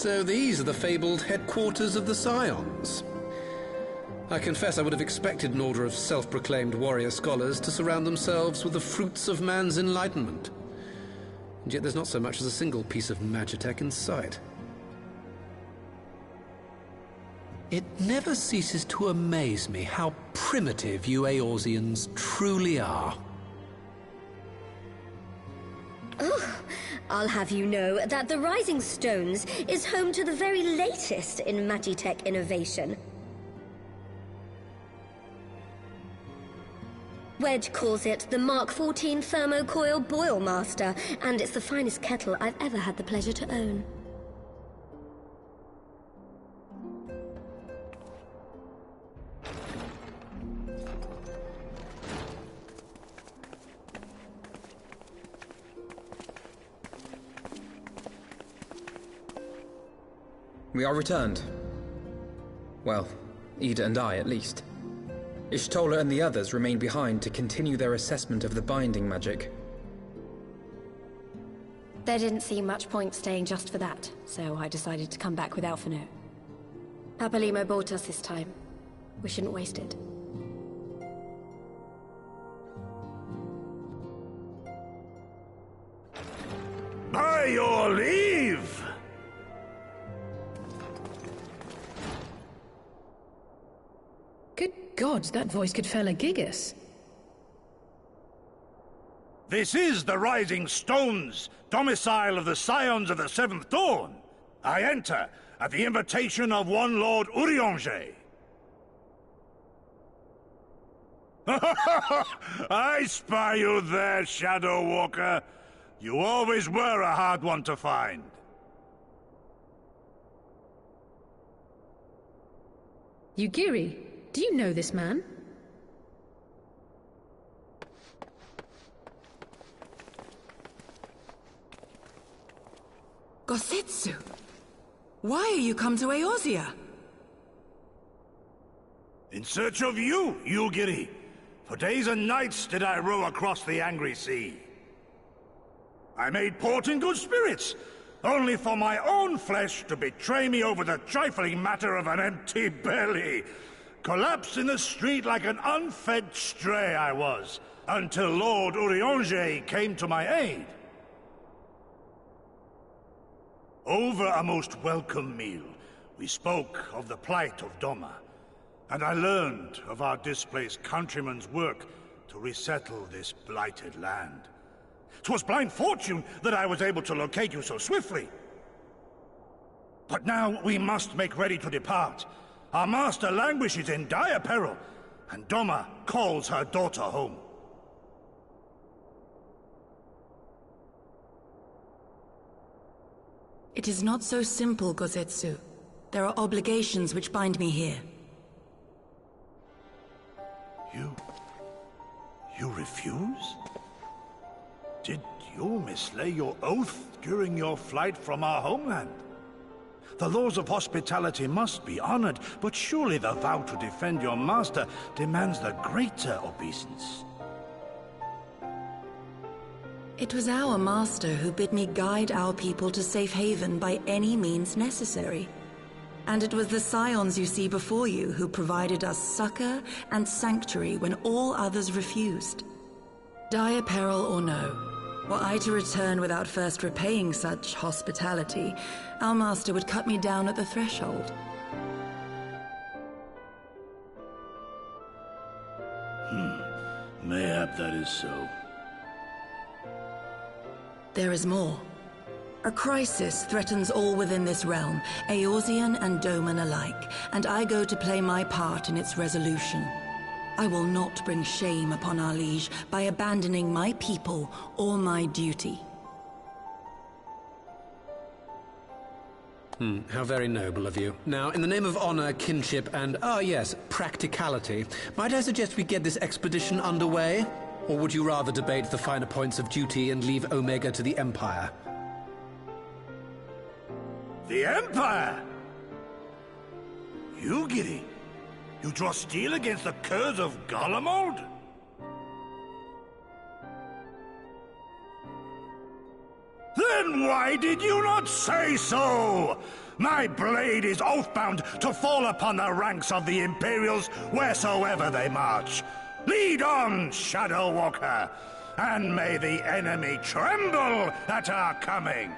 So these are the fabled headquarters of the Scions. I confess I would have expected an order of self-proclaimed warrior scholars to surround themselves with the fruits of man's enlightenment. And yet there's not so much as a single piece of magitech in sight. It never ceases to amaze me how primitive you Eorzeans truly are. Oh, I'll have you know that the Rising Stones is home to the very latest in magitech innovation. Wedge calls it the Mark 14 Thermocoil Boil Master, and it's the finest kettle I've ever had the pleasure to own. We are returned. Well, Ida and I, at least. Ishtola and the others remain behind to continue their assessment of the binding magic. There didn't seem much point staying just for that, so I decided to come back with Alphino. Papalimo bought us this time. We shouldn't waste it. By your leave! Good God, that voice could fell a gigas. This is the Rising Stones, domicile of the Scions of the Seventh Dawn. I enter at the invitation of one Lord Urianger. I spy you there, Shadow Walker. You always were a hard one to find. Yugiri, do you know this man? Gosetsu, why are you come to Eorzea? In search of you, Yugiri. For days and nights did I row across the angry sea. I made port in good spirits, only for my own flesh to betray me over the trifling matter of an empty belly. Collapsed in the street like an unfed stray I was, until Lord Urianger came to my aid. Over a most welcome meal, we spoke of the plight of Doma, and I learned of our displaced countrymen's work to resettle this blighted land. 'Twas blind fortune that I was able to locate you so swiftly. But now we must make ready to depart. Our master languishes in dire peril, and Doma calls her daughter home. It is not so simple, Gosetsu. There are obligations which bind me here. You refuse? Did you mislay your oath during your flight from our homeland? The laws of hospitality must be honored, but surely the vow to defend your master demands the greater obeisance. It was our master who bid me guide our people to safe haven by any means necessary. And it was the Scions you see before you who provided us succor and sanctuary when all others refused. Dire peril or no, were I to return without first repaying such hospitality, our master would cut me down at the threshold. Mayhap that is so. There is more. A crisis threatens all within this realm, Eorzean and Doman alike, and I go to play my part in its resolution. I will not bring shame upon our liege by abandoning my people or my duty. How very noble of you. Now, in the name of honor, kinship, and, yes, practicality, might I suggest we get this expedition underway? Or would you rather debate the finer points of duty and leave Omega to the Empire? The Empire? Yugiri, you draw steel against the curs of Garlemald? Then Then why did you not say so? My blade is oath-bound to fall upon the ranks of the Imperials wheresoever they march. Lead on, Shadow Walker, and may the enemy tremble at our coming.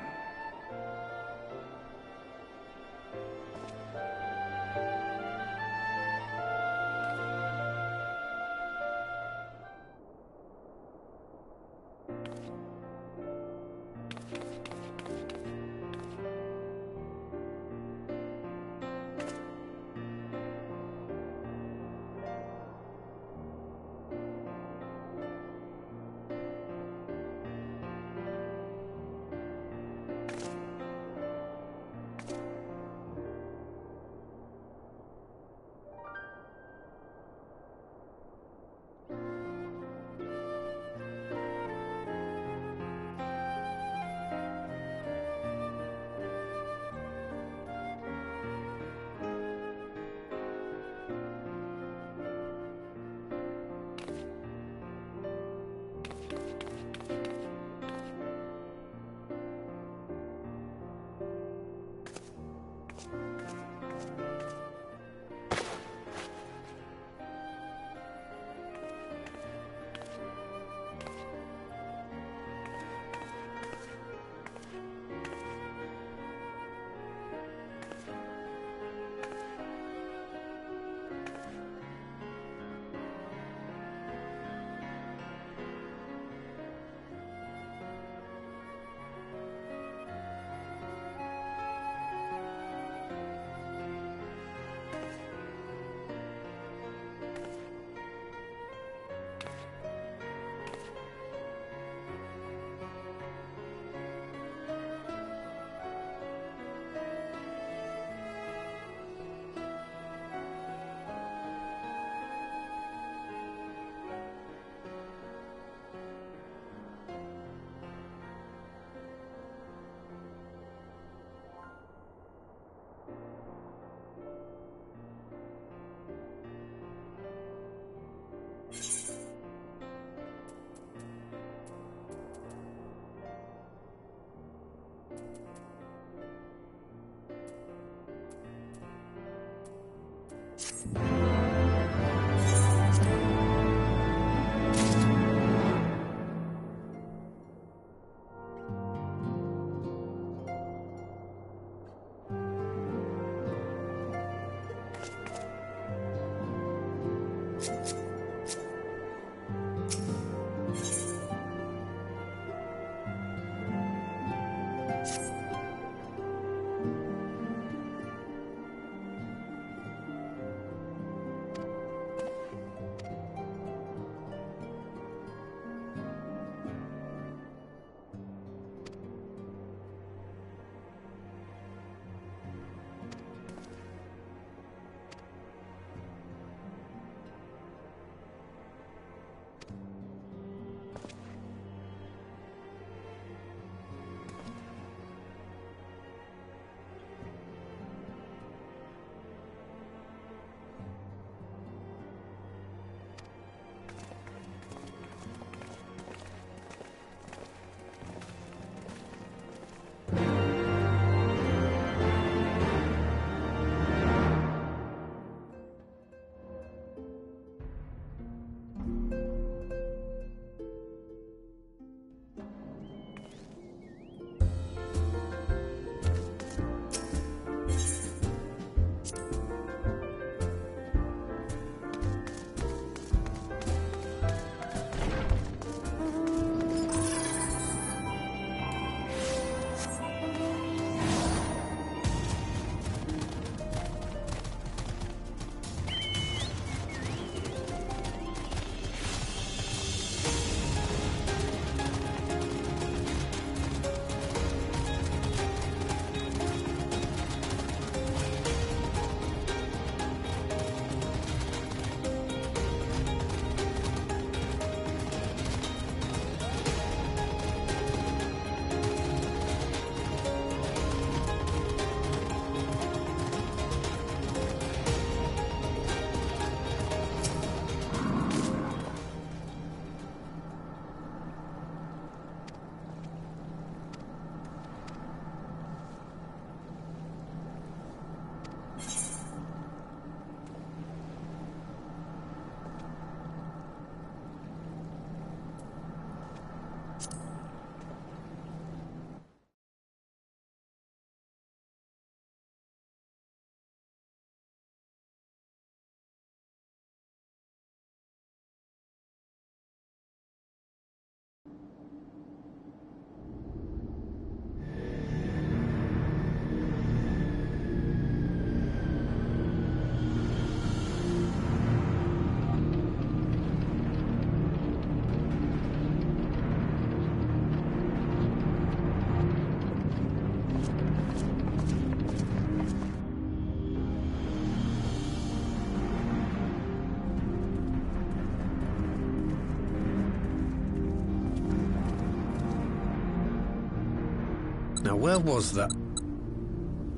Now, where was that?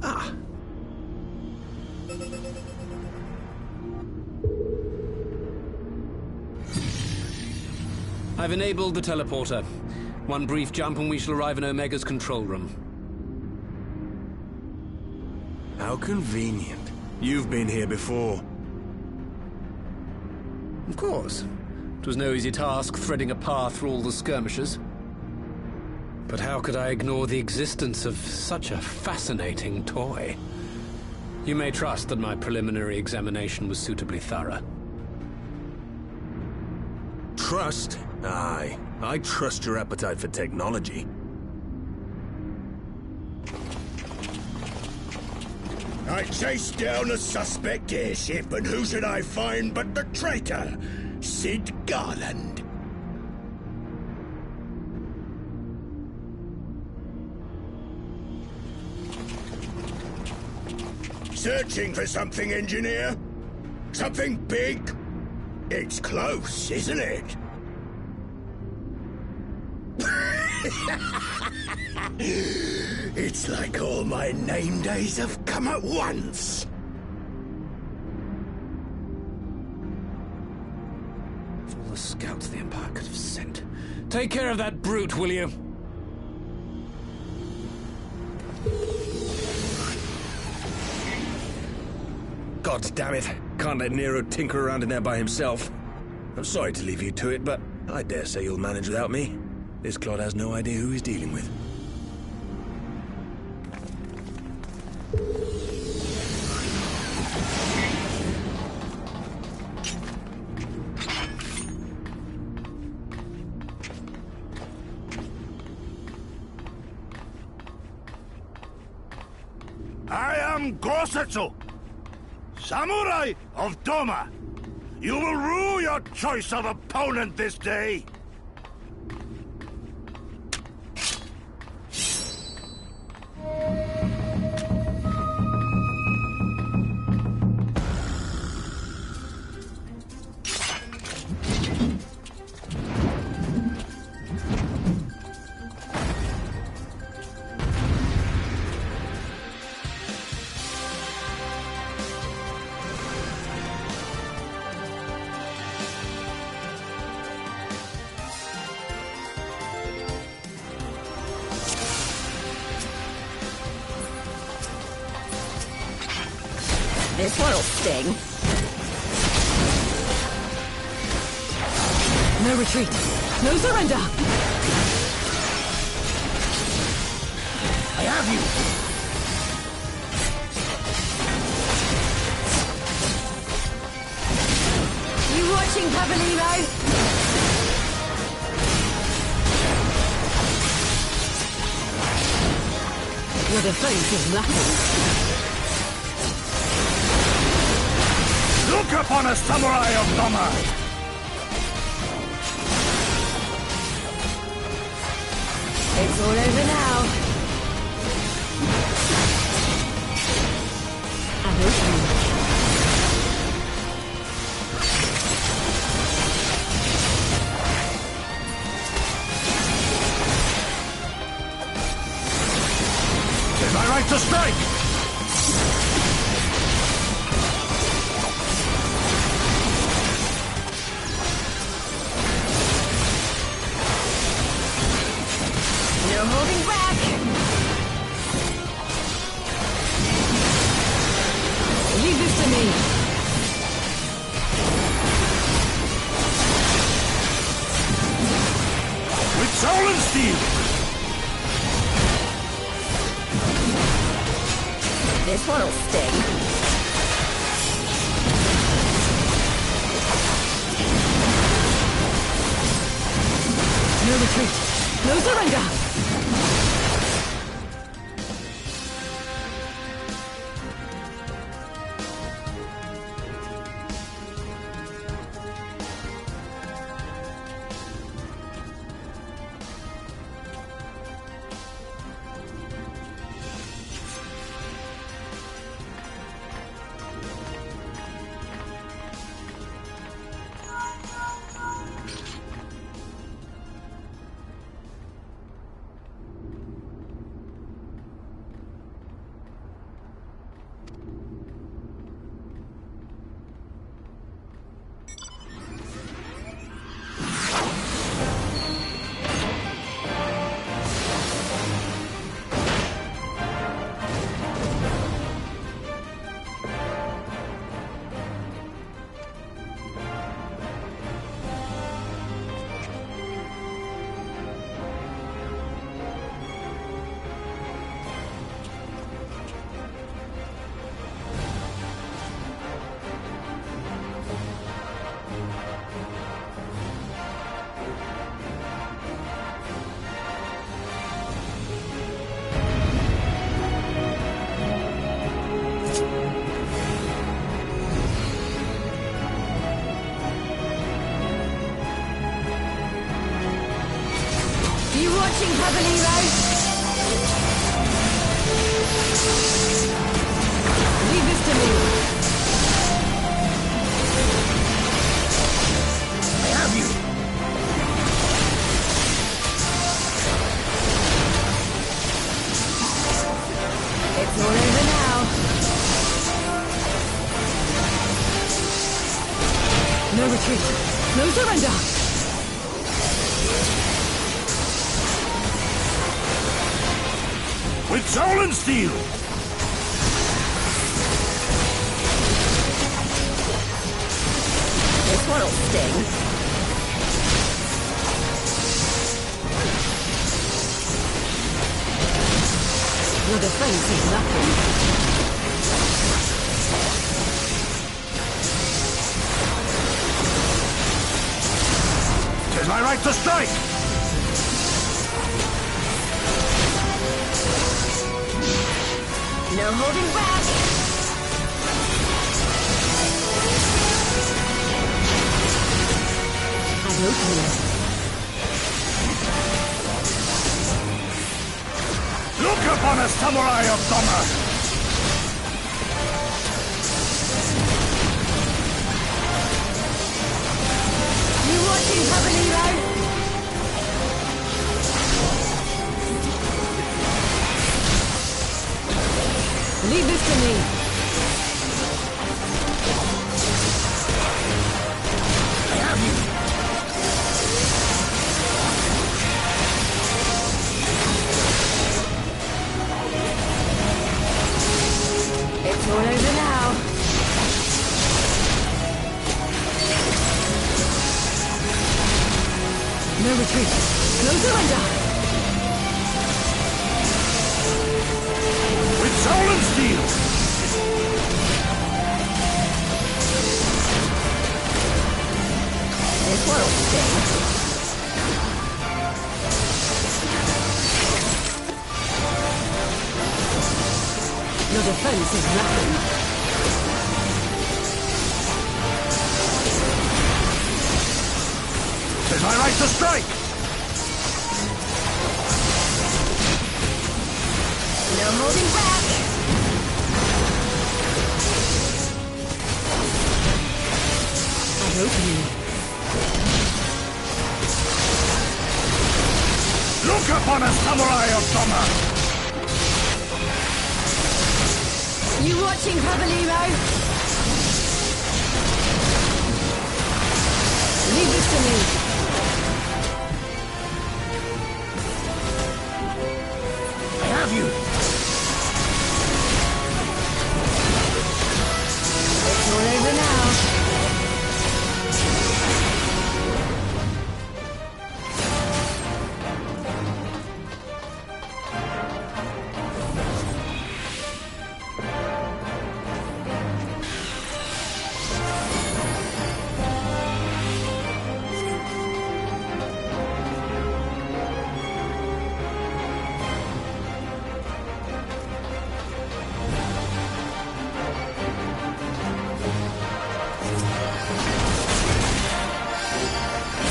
Ah. I've enabled the teleporter. One brief jump and we shall arrive in Omega's control room. How convenient. You've been here before. Of course. It was no easy task threading a path through all the skirmishers. But how could I ignore the existence of such a fascinating toy? You may trust that my preliminary examination was suitably thorough. Trust? Aye. I trust your appetite for technology. I chased down a suspect airship, and who should I find but the traitor, Sid Garland. Searching for something, engineer? Something big? It's close, isn't it? It's like all my name days have come at once. Of all the scouts the Empire could have sent. Take care of that brute, will you? God damn it. Can't let Nero tinker around in there by himself. I'm sorry to leave you to it, but I dare say you'll manage without me. This clod has no idea who he's dealing with. I am Gosetsu, Samurai of Doma. You will rue your choice of opponent this day. This one'll sting. No retreat. No surrender. I have you! You watching, Pavolino? Your defense is lacking. Look upon a samurai of Doma! It's all over now. And open. Is my right to strike? No holding back. Leave this to me. With soul and steel! This one'll sting. No retreat. No surrender. watching, Cavallero? Leave this to me. I have you. It's all over now. No retreat. No surrender. With soul and steel! This one'll sting. Your defense is nothing. Tis my right to strike! No holding back! Have no fear. Look upon us, samurai of Doma! You watching, Cavallero? Leave this to me. I have you. It's all over now. No retreat. No surrender. With soul and steel! This one'll sting. Your defense is lacking. Tis my right to strike! No holding back. I've opened you. Look upon us, samurai of Doma! You watching, Cavallero? Leave this to me. I have you. It's all over now.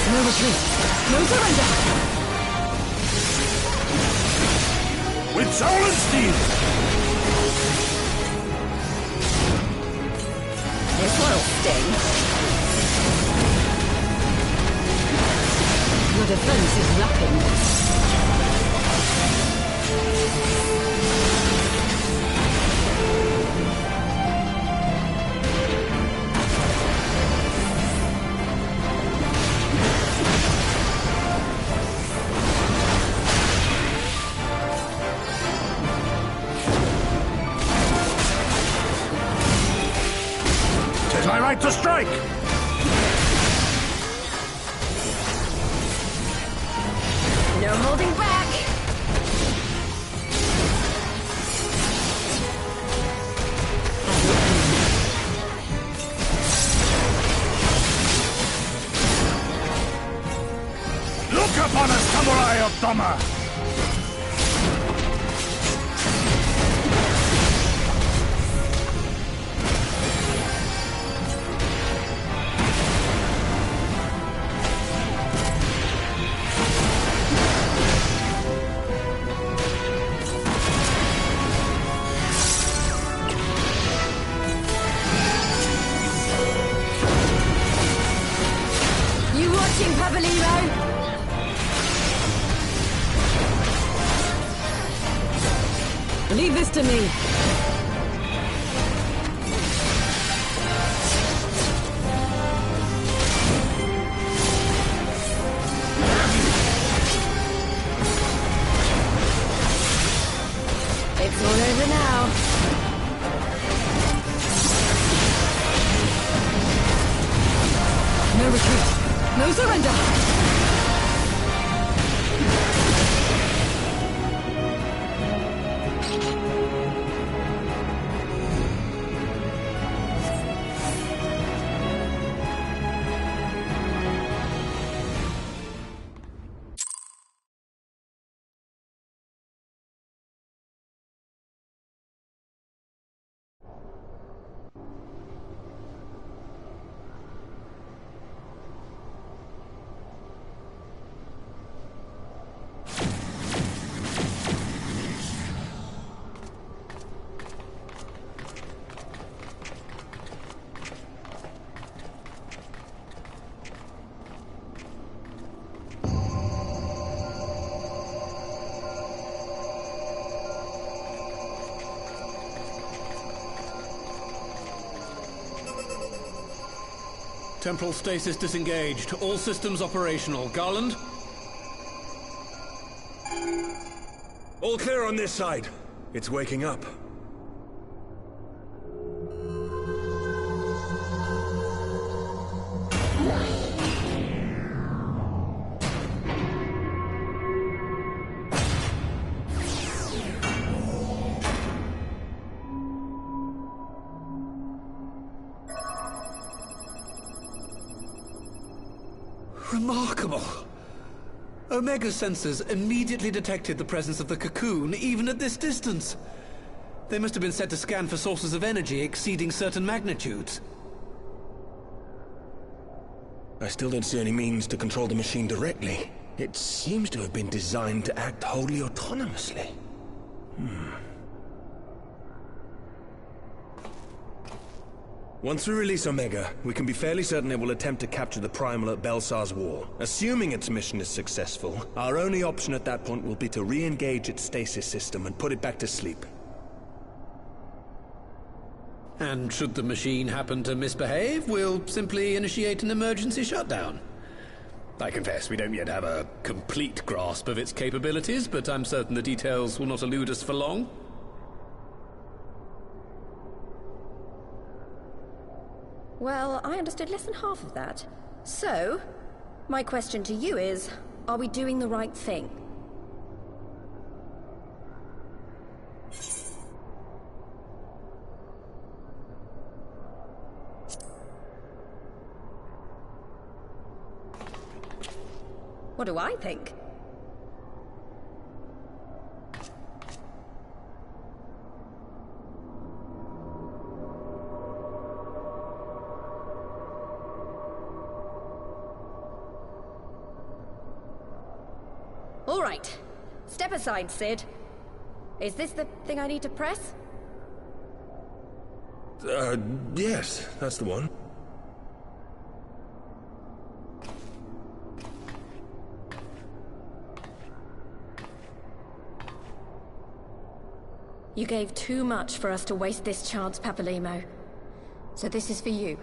No retreat. No surrender. With soul and steel! This one'll sting. Your defense is lacking. Tis my right to strike! No holding back. Look upon us, samurai of Doma! Papalymo! Leave this to me. It's all over now. No retreat. No surrender. Temporal stasis disengaged. All systems operational. Garland? All clear on this side. It's waking up. Remarkable. Omega sensors immediately detected the presence of the cocoon, even at this distance. They must have been set to scan for sources of energy exceeding certain magnitudes. I still don't see any means to control the machine directly. It seems to have been designed to act wholly autonomously. Once we release Omega, we can be fairly certain it will attempt to capture the Primal at Belsar's Wall. Assuming its mission is successful, our only option at that point will be to re-engage its stasis system and put it back to sleep. And should the machine happen to misbehave, we'll simply initiate an emergency shutdown. I confess we don't yet have a complete grasp of its capabilities, but I'm certain the details will not elude us for long. Well, I understood less than half of that. So, my question to you is, are we doing the right thing? What do I think? All right. Step aside, Sid. Is this the thing I need to press? Yes, that's the one. You gave too much for us to waste this chance, Papalymo. So this is for you.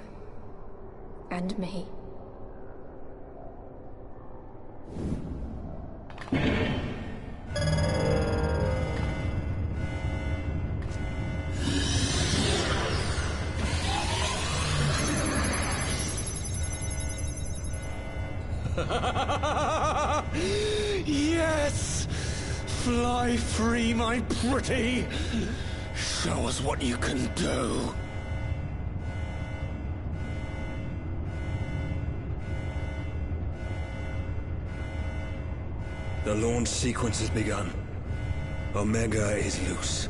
And me. Yes! Fly free, my pretty! Show us what you can do! The launch sequence has begun. Omega is loose.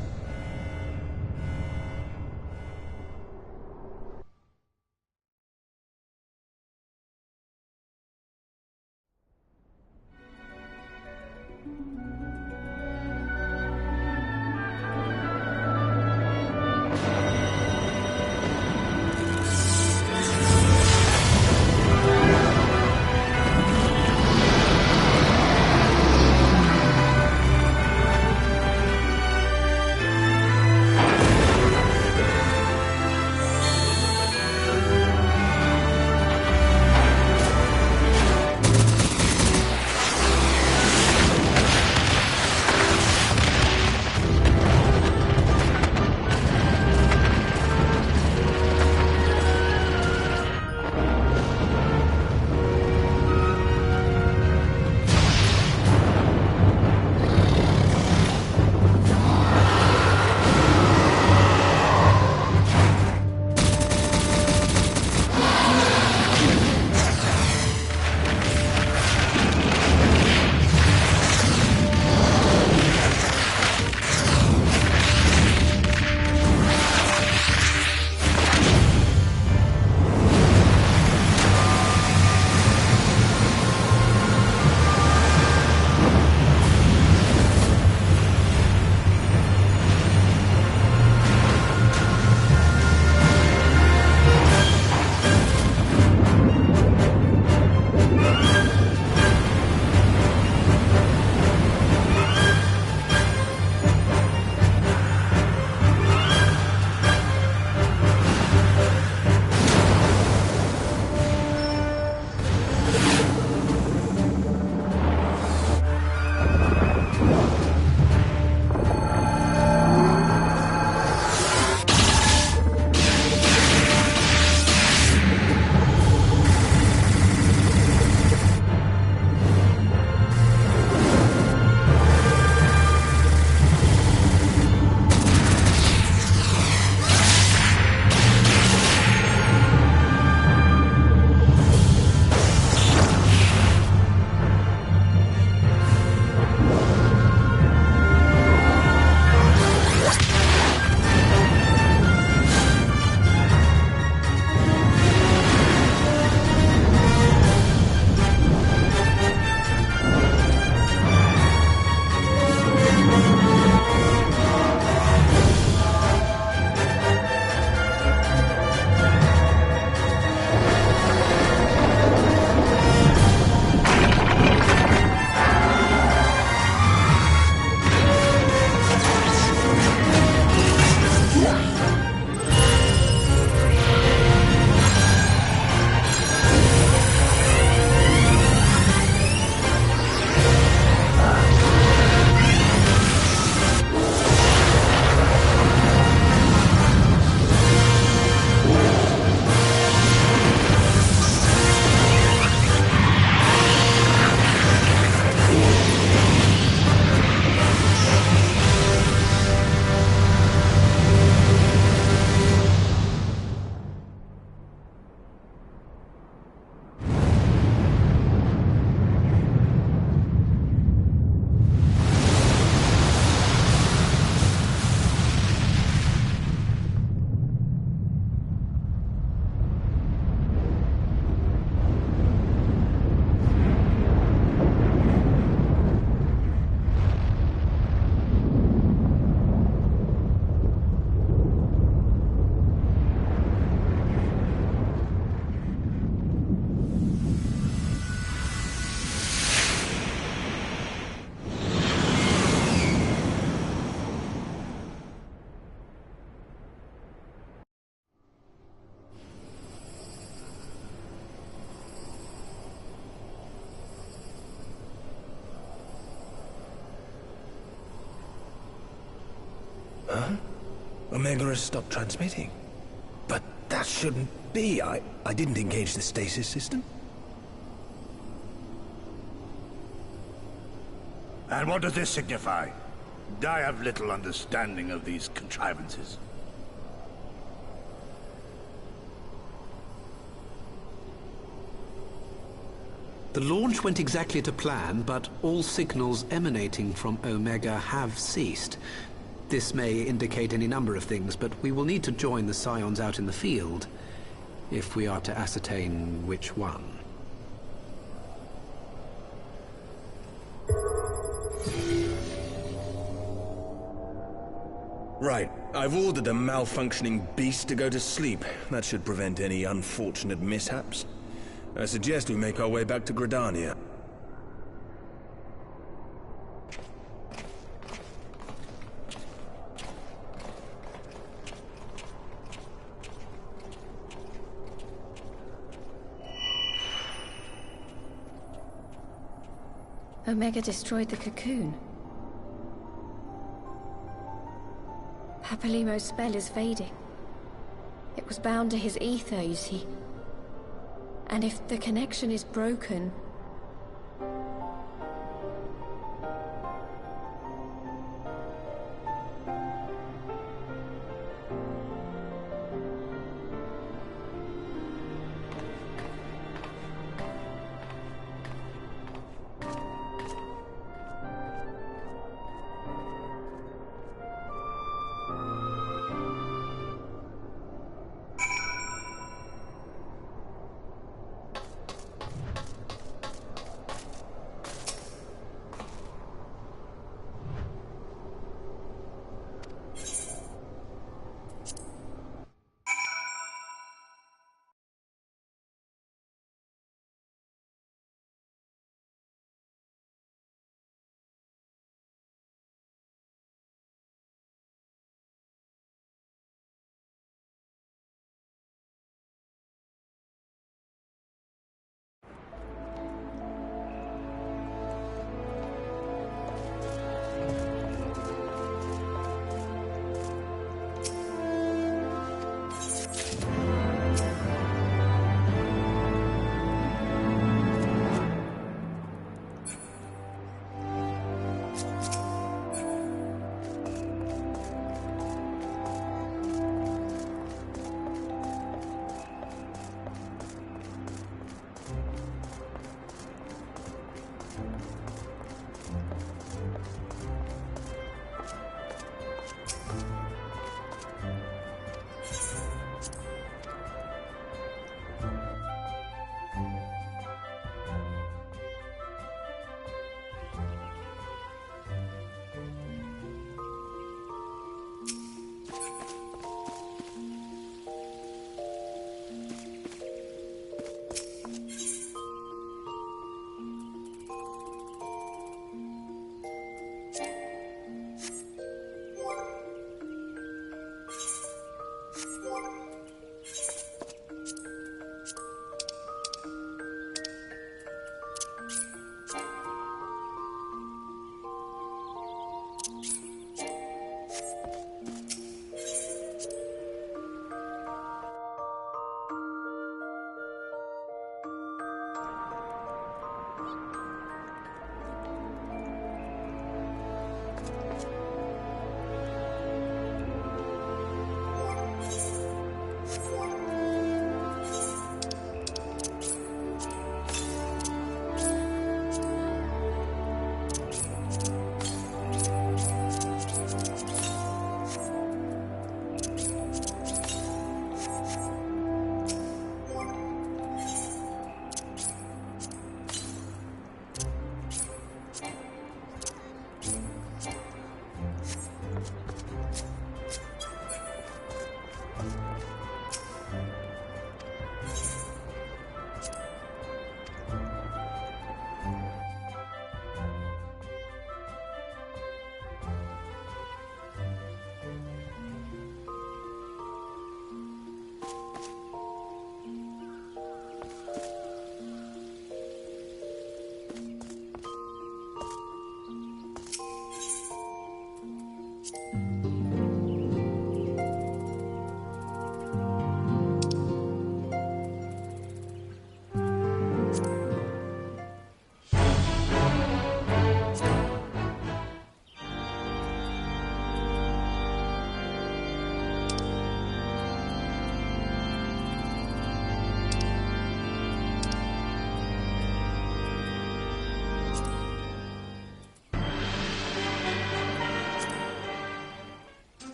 Omega has stopped transmitting. But that shouldn't be. I didn't engage the stasis system. And what does this signify? I have little understanding of these contrivances. The launch went exactly to plan, but all signals emanating from Omega have ceased. This may indicate any number of things, but we will need to join the Scions out in the field if we are to ascertain which one. Right. I've ordered a malfunctioning beast to go to sleep. That should prevent any unfortunate mishaps. I suggest we make our way back to Gridania. Omega destroyed the cocoon. Papalymo's spell is fading. It was bound to his ether, you see. And if the connection is broken,